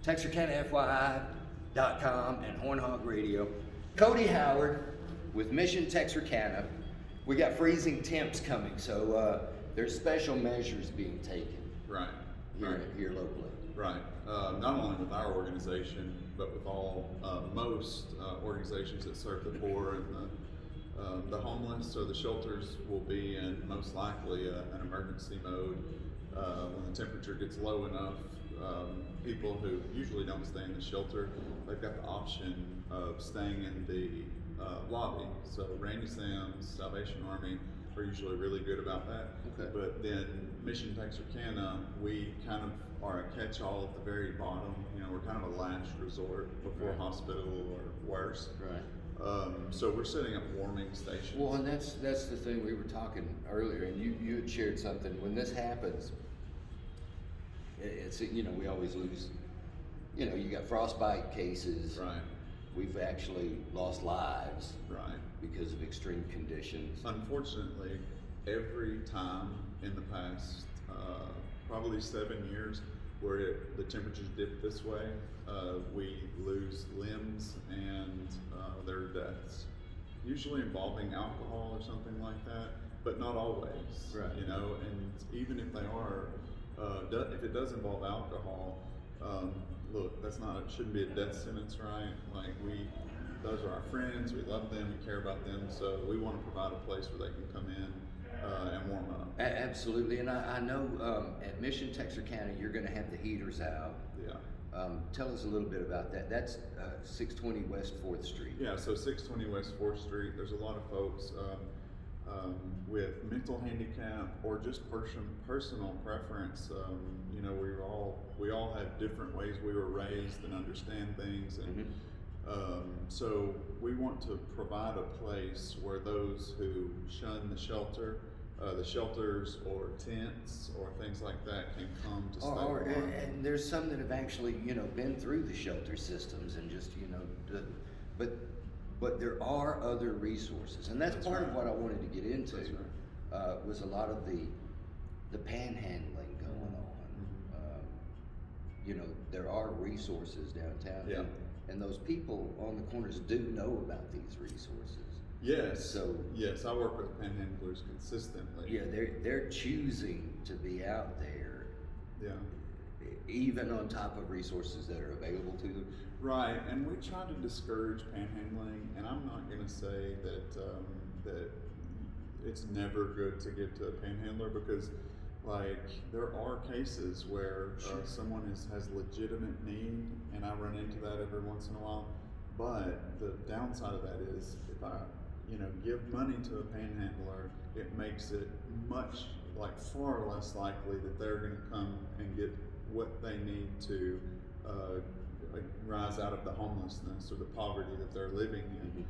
TexarkanaFYI.com and Horn Hog Radio. Cody Howard with Mission Texarkana. We got freezing temps coming, so there's special measures being taken. Right. Here locally. Right. Not only with our organization, but with all most organizations that serve the poor and the homeless. So the shelters will be in most likely an emergency mode when the temperature gets low enough. People who usually don't stay in the shelter, they've got the option of staying in the lobby. So Randy Sam's, Salvation Army are usually really good about that. Okay. But then Mission Texarkana, we kind of are a catch-all at the very bottom. You know, we're kind of a last resort before hospital or worse. Right. So we're setting up warming stations. Well, and that's the thing we were talking earlier, and you had shared something. When this happens, it's, you know, we always lose, you know, you got frostbite cases. Right. We've actually lost lives. Right. Because of extreme conditions. Unfortunately, every time in the past, probably 7 years, where the temperatures dip this way, we lose limbs and there are deaths, usually involving alcohol or something like that, but not always. Right. You know, and even if they are, if it does involve alcohol, look, shouldn't be a death sentence, right? Like those are our friends, we love them, we care about them, so we want to provide a place where they can come in and warm up. Absolutely, and I know at Mission Texarkana you're going to have the heaters out. Yeah. Tell us a little bit about that. That's 620 West 4th Street. Yeah, so 620 West 4th Street, there's a lot of folks with mental handicap or just personal preference. You know, we all have different ways we were raised and understand things, and so we want to provide a place where those who shun the shelters or tents or things like that can come to stay. And there's some that have actually, you know, been through the shelter systems and just, you know, but there are other resources, and that's part of what I wanted to get into. Was a lot of the panhandling going on. You know, there are resources downtown. Yeah. And those people on the corners do know about these resources. Yes. So yes, I work with panhandlers consistently. Yeah, they're choosing to be out there. Yeah. Even on top of resources that are available to them. Right, and we try to discourage panhandling, and I'm not going to say that it's never good to give to a panhandler, because like there are cases where someone has legitimate need, and I run into that every once in a while. But the downside of that is if I, you know, give money to a panhandler, it makes it far less likely that they're going to come and get what they need to rise out of the homelessness or the poverty that they're living in.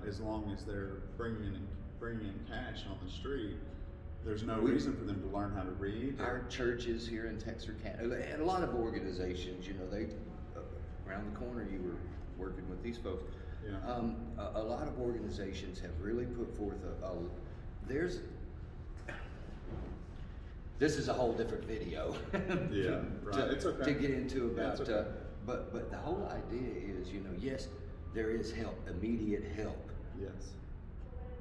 As long as they're bringing in cash on the street, there's no reason for them to learn how to read. Our churches here in Texarkana, and a lot of organizations, you know, they around the corner you were working with these folks. Yeah. A lot of organizations have really put forth this is a whole different video. Yeah, right. It's okay. To get into about, yeah, okay. But the whole idea is, you know, yes, there is help, immediate help. Yes.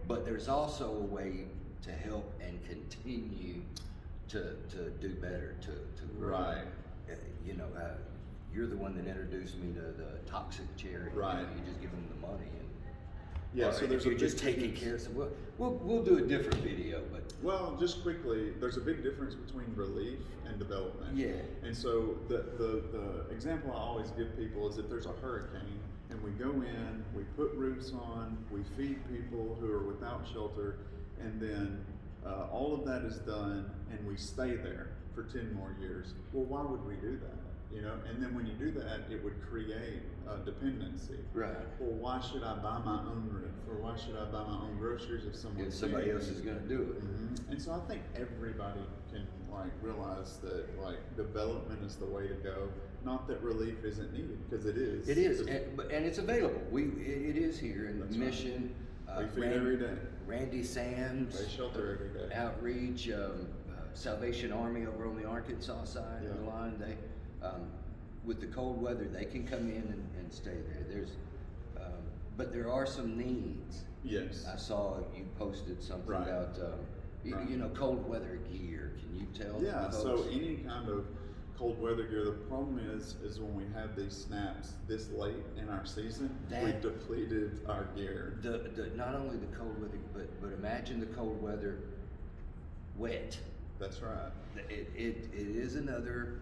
But there's also a way to help and continue to do better, to grow. Right. You know, you're the one that introduced me to the toxic charity. Right. You know, you just give them the money, and yeah. So there's you're just taking care of some. We'll do a different video, but well, just quickly, there's a big difference between relief and development. Yeah. And so the example I always give people is if there's a hurricane and we go in, we put roofs on, we feed people who are without shelter, and then all of that is done, and we stay there for 10 more years. Well, why would we do that? You know, and then when you do that, it would create a dependency. Right. Well, why should I buy my own roof, or why should I buy my own groceries if somebody else is going to do it? Mm-hmm. And so I think everybody can realize that development is the way to go. Not that relief isn't needed, because it is. It is, and it's available. It is here in the Mission. Right. We feed every day. Randy Sam's. They shelter every day. Outreach, Salvation Army over on the Arkansas side of the line. With the cold weather, they can come in and stay there. But there are some needs. Yes. I saw you posted something Right. about, Right. you know, cold weather gear. Can you tell Yeah, folks? so any kind of cold weather gear, the problem is when we have these snaps this late in our season, we've depleted our gear. The not only the cold weather, but imagine the cold weather wet. That's right. It is another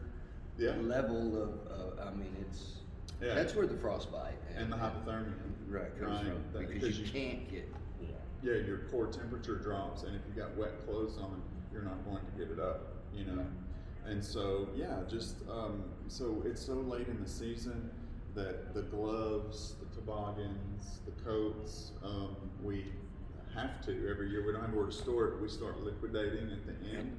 Yeah. level of I mean, it's Yeah. that's where the frostbite And the hypothermia. right comes from, That- because you can't get warm. Yeah, your core temperature drops, and if you got wet clothes on, you're not going to get it up, you know? And so, yeah, just, so it's so late in the season that the gloves, the toboggans, the coats, we have to every year. We don't have where to store it. We start liquidating at the end.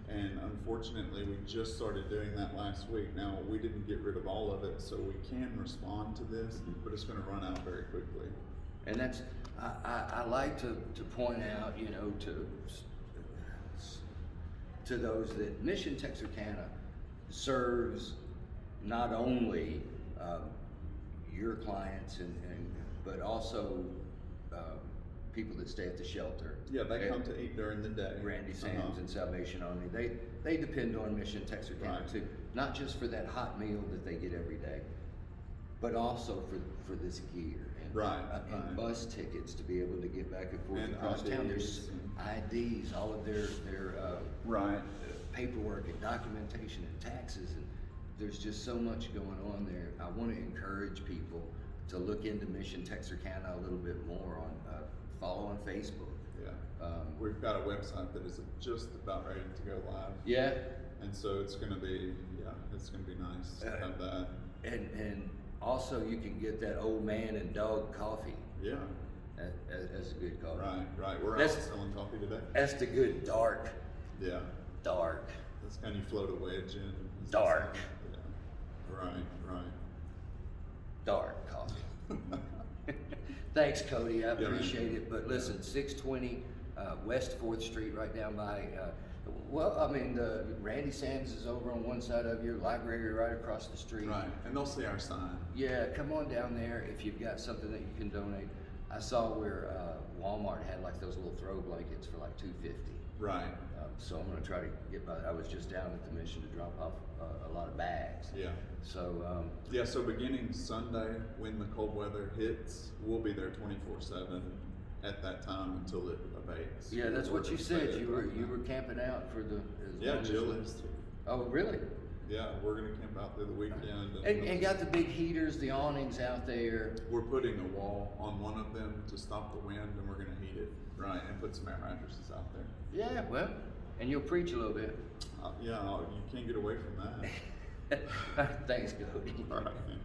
And unfortunately, we just started doing that last week. Now, we didn't get rid of all of it, so we can respond to this, but it's gonna run out very quickly. And that's, I like to point out, you know, to those that Mission Texarkana serves not only your clients but also people that stay at the shelter. Yeah, they come to eat during the day. Randy Sands and Salvation Army, they depend on Mission Texarkana Right. too, not just for that hot meal that they get every day, but also for this gear and, Right, and right. bus tickets to be able to get back and forth And across town. There's IDs IDs, all of their Right. paperwork and documentation and taxes, and there's just so much going on there. I want to encourage people to look into Mission Texarkana a little bit more on follow on Facebook. Yeah. We've got a website that is just about ready to go live. Yeah, And so it's gonna be, it's gonna be nice to have that. and also you can get that old man and dog coffee. Yeah, That's a good coffee. right. We're out That's- selling coffee today. That's the good dark. Yeah, that's kind of you float a wedge in. Dark. Yeah. Right. Dark coffee. Thanks, Cody. I Yeah, man. appreciate it. But listen, 620 West 4th Street, right down by. Well, I mean, the Randy Sands is over on one side of your library, right across the street. Right, and they'll see our sign. Yeah, come on down there if you've got something that you can donate. I saw where Walmart had like those little throw blankets for like $2.50. Right. So I'm gonna try to get by. I was just down at the Mission to drop off a lot of bags. Yeah. So Yeah, so beginning Sunday, when the cold weather hits, we'll be there 24/7 at that time until it abates. yeah, that's what you said. You were camping out for the. Yeah, Jill is. Oh, really? Yeah, we're gonna camp out through the weekend. And got the big heaters, the awnings out there. We're putting a wall on one of them to stop the wind, and we're gonna heat it, right, and put some air mattresses out there. Yeah, well, and you'll preach a little bit. Yeah, you can't get away from that. Thanks, Cody. All right, man.